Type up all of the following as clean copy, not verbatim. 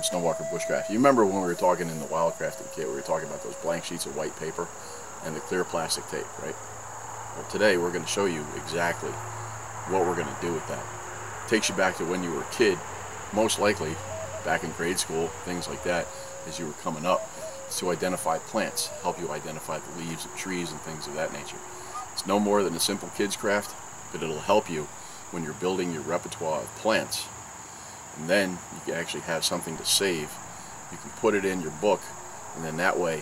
Snowwalker Bushcraft. You remember when we were talking in the Wildcrafting kit, we were talking about those blank sheets of white paper and the clear plastic tape, right? Well, today we're going to show you exactly what we're going to do with that. It takes you back to when you were a kid, most likely back in grade school, things like that, as you were coming up. It's to identify plants, help you identify the leaves of trees and things of that nature. It's no more than a simple kid's craft, but it'll help you when you're building your repertoire of plants. And then you can actually have something to save. You can put it in your book, and then that way,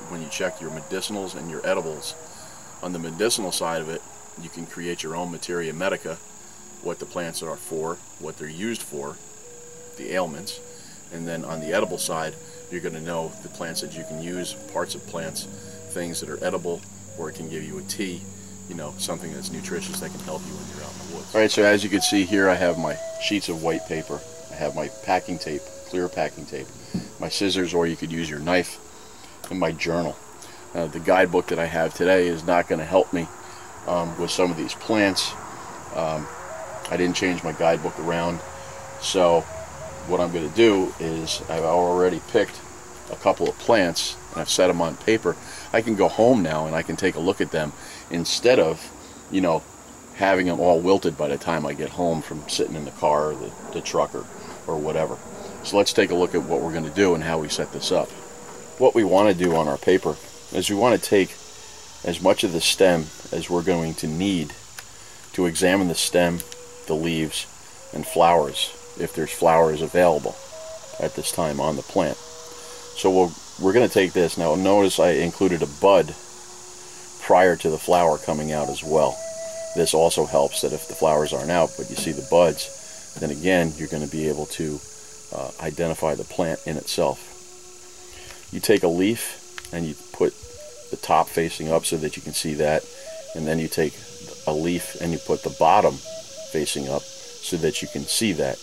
when you check your medicinals and your edibles, on the medicinal side of it, you can create your own materia medica, what the plants are for, what they're used for, the ailments. And then on the edible side, you're going to know the plants that you can use, parts of plants, things that are edible, or it can give you a tea, you know, something that's nutritious that can help you when you're out in the woods. Alright, so as you can see here, I have my sheets of white paper, I have my packing tape, clear packing tape, my scissors, or you could use your knife, and my journal. The guidebook that I have today is not going to help me with some of these plants. I didn't change my guidebook around, so what I'm going to do is I've already picked a couple of plants and I've set them on paper. I can go home now and I can take a look at them instead of, you know, having them all wilted by the time I get home from sitting in the car or the truck or whatever. So let's take a look at what we're going to do and how we set this up. What we want to do on our paper is we want to take as much of the stem as we're going to need to examine the stem, the leaves, and flowers, if there's flowers available at this time on the plant. So we're going to take this. Now notice I included a bud prior to the flower coming out as well. This also helps that if the flowers aren't out but you see the buds, then again you're going to be able to identify the plant in itself. You take a leaf and you put the top facing up so that you can see that, and then you take a leaf and you put the bottom facing up so that you can see that,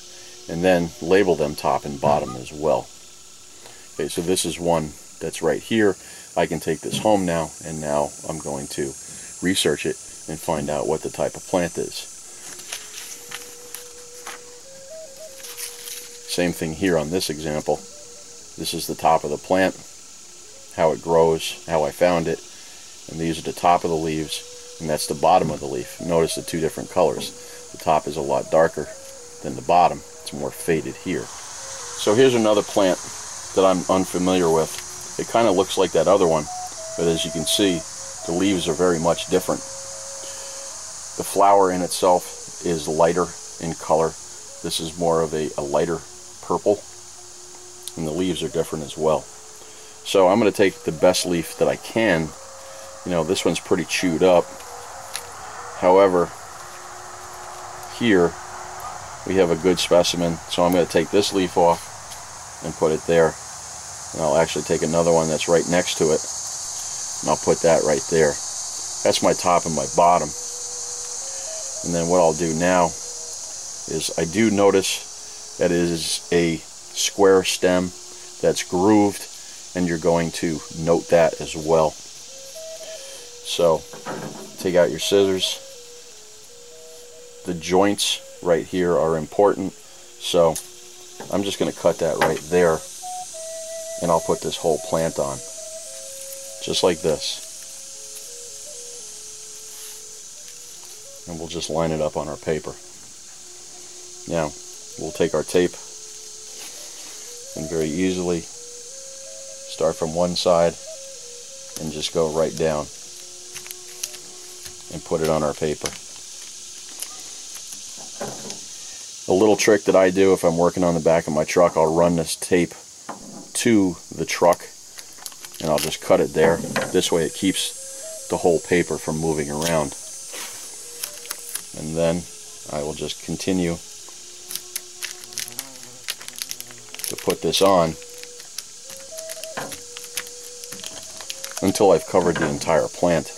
and then label them top and bottom as well. Okay, so this is one that's right here. I can take this home now, and now I'm going to research it and find out what the type of plant is. Same thing here on this example. This is the top of the plant, how it grows, how I found it, and these are the top of the leaves, and that's the bottom of the leaf. Notice the two different colors. The top is a lot darker than the bottom. It's more faded here. So here's another plant that I'm unfamiliar with. It kind of looks like that other one, but as you can see, the leaves are very much different. The flower in itself is lighter in color. This is more of a lighter purple, and the leaves are different as well. So I'm going to take the best leaf that I can. You know, this one's pretty chewed up. However, here we have a good specimen, so I'm going to take this leaf off and put it there. And I'll actually take another one that's right next to it, and I'll put that right there. That's my top and my bottom. And then what I'll do now is I do notice that it is a square stem that's grooved, and you're going to note that as well. So take out your scissors. The joints right here are important, so I'm just going to cut that right there, and I'll put this whole plant on just like this, and we'll just line it up on our paper. Now we'll take our tape and very easily start from one side and just go right down and put it on our paper. A little trick that I do if I'm working on the back of my truck, I'll run this tape to the truck and I'll just cut it there. This way it keeps the whole paper from moving around. And then I will just continue to put this on until I've covered the entire plant.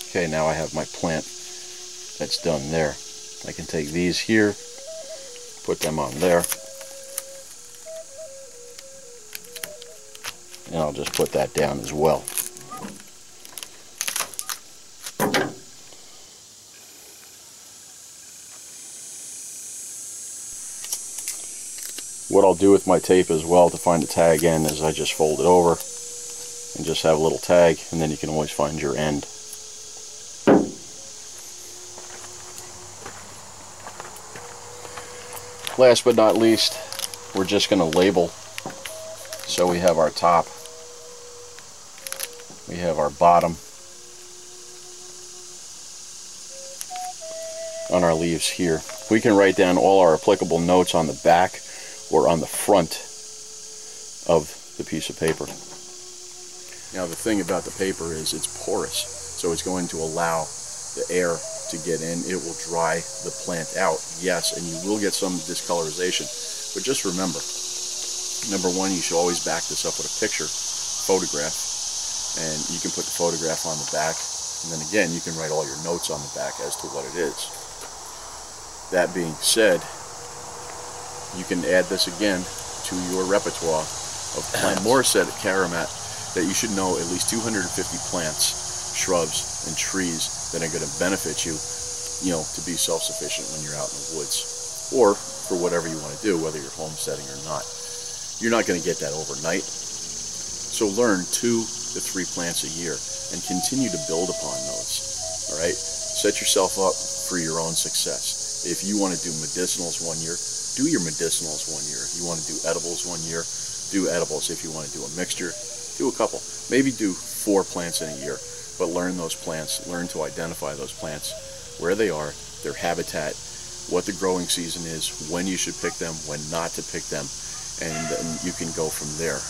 Okay, now I have my plant that's done there. I can take these here, put them on there, And I'll just put that down as well. What I'll do with my tape as well to find the tag end is I just fold it over and just have a little tag, and then you can always find your end. Last but not least, we're just going to label. So we have our top, we have our bottom on our leaves here. We can write down all our applicable notes on the back or on the front of the piece of paper. Now the thing about the paper is it's porous, so it's going to allow the air to get in. It will dry the plant out, yes, and you will get some discolorization. But just remember, number one, you should always back this up with a picture, photograph, and you can put the photograph on the back, and then again, you can write all your notes on the back as to what it is. That being said, you can add this again to your repertoire of plants. Moore said at Karamat that you should know at least 250 plants, shrubs, and trees that are going to benefit you, to be self-sufficient when you're out in the woods, or for whatever you want to do, whether you're homesteading or not. You're not going to get that overnight, so learn 2 to 3 plants a year and continue to build upon those. All right, set yourself up for your own success. If you want to do medicinals one year, do your medicinals one year. If you want to do edibles one year, do edibles. If you want to do a mixture, do a couple. Maybe do 4 plants in a year, but learn those plants, learn to identify those plants, where they are, their habitat, what the growing season is, when you should pick them, when not to pick them, and then you can go from there.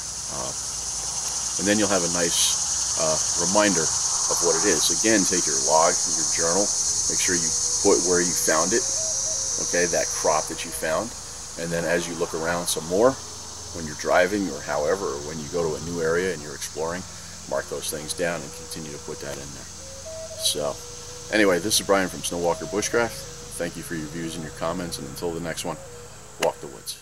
And then you'll have a nice reminder of what it is. Again, take your log, your journal, make sure you put where you found it, okay, that crop that you found, and then as you look around some more, when you're driving or however, or when you go to a new area and you're exploring, mark those things down and continue to put that in there. So, anyway, this is Brian from Snowwalker Bushcraft. Thank you for your views and your comments, and until the next one, walk the woods.